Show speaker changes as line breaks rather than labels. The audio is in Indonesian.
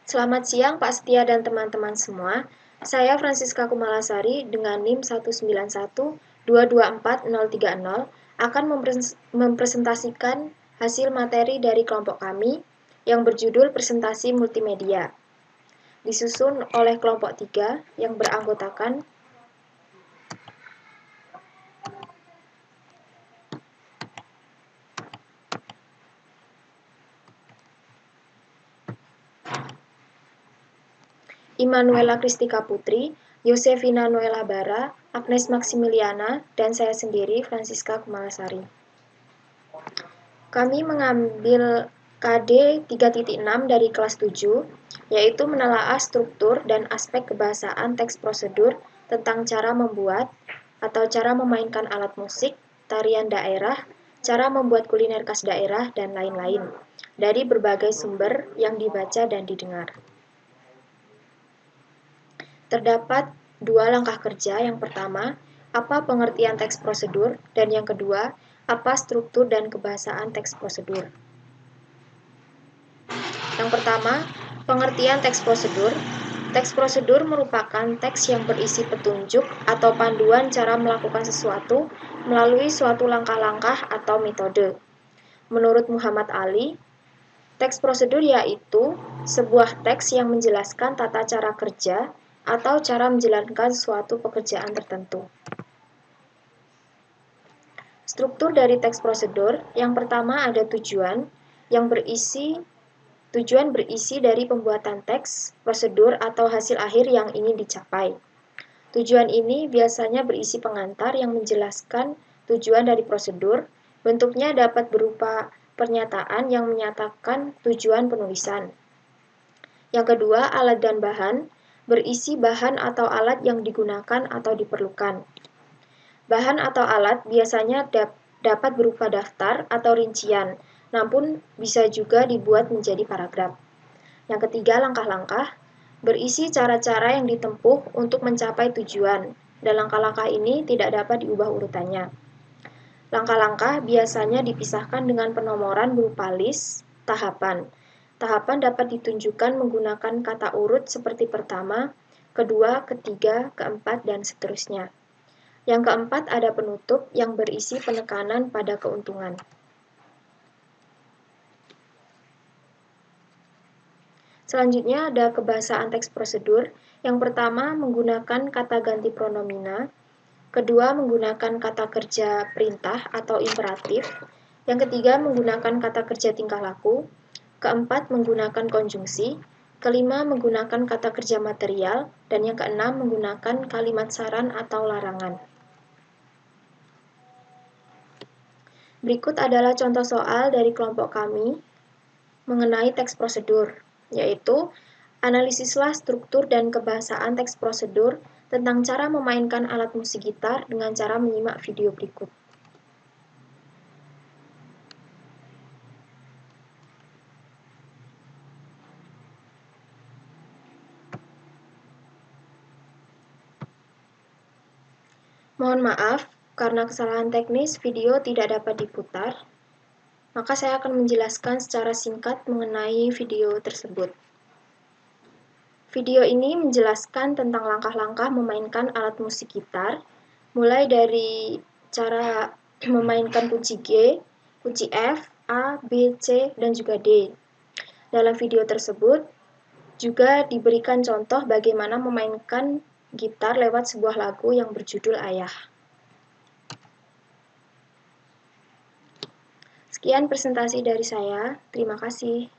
Selamat siang Pak Setia dan teman-teman semua. Saya Francisca Kumalasari dengan NIM 191224030 akan mempresentasikan hasil materi dari kelompok kami yang berjudul Presentasi Multimedia. Disusun oleh kelompok 3 yang beranggotakan Immanuela Kristika Putri, Yosefina Noela Bara, Agnes Maximiliana, dan saya sendiri, Francisca Kumalasari. Kami mengambil KD 3.6 dari kelas 7, yaitu menelaah struktur dan aspek kebahasaan teks prosedur tentang cara membuat atau cara memainkan alat musik, tarian daerah, cara membuat kuliner khas daerah, dan lain-lain, dari berbagai sumber yang dibaca dan didengar. Terdapat dua langkah kerja. Yang pertama, apa pengertian teks prosedur, dan yang kedua, apa struktur dan kebahasaan teks prosedur. Yang pertama, pengertian teks prosedur. Teks prosedur merupakan teks yang berisi petunjuk atau panduan cara melakukan sesuatu melalui suatu langkah-langkah atau metode. Menurut Muhammad Ali, teks prosedur yaitu sebuah teks yang menjelaskan tata cara kerja atau cara menjalankan suatu pekerjaan tertentu. Struktur dari teks prosedur, yang pertama ada tujuan, tujuan berisi dari pembuatan teks, prosedur, atau hasil akhir yang ingin dicapai. Tujuan ini biasanya berisi pengantar yang menjelaskan tujuan dari prosedur. Bentuknya dapat berupa pernyataan yang menyatakan tujuan penulisan. Yang kedua, alat dan bahan, berisi bahan atau alat yang digunakan atau diperlukan. Bahan atau alat biasanya dapat berupa daftar atau rincian, namun bisa juga dibuat menjadi paragraf. Yang ketiga, langkah-langkah, berisi cara-cara yang ditempuh untuk mencapai tujuan, dan langkah-langkah ini tidak dapat diubah urutannya. Langkah-langkah biasanya dipisahkan dengan penomoran berupa list, tahapan. Tahapan dapat ditunjukkan menggunakan kata urut seperti pertama, kedua, ketiga, keempat, dan seterusnya. Yang keempat ada penutup yang berisi penekanan pada keuntungan. Selanjutnya ada kebahasaan teks prosedur. Yang pertama menggunakan kata ganti pronomina, kedua menggunakan kata kerja perintah atau imperatif, yang ketiga menggunakan kata kerja tingkah laku, keempat menggunakan konjungsi, kelima menggunakan kata kerja material, dan yang keenam menggunakan kalimat saran atau larangan. Berikut adalah contoh soal dari kelompok kami mengenai teks prosedur, yaitu analisislah struktur dan kebahasaan teks prosedur tentang cara memainkan alat musik gitar dengan cara menyimak video berikut. Mohon maaf, karena kesalahan teknis video tidak dapat diputar, maka saya akan menjelaskan secara singkat mengenai video tersebut. Video ini menjelaskan tentang langkah-langkah memainkan alat musik gitar, mulai dari cara memainkan kunci G, kunci F, A, B, C, dan juga D. Dalam video tersebut juga diberikan contoh bagaimana memainkan gitar lewat sebuah lagu yang berjudul Ayah. Sekian presentasi dari saya, terima kasih.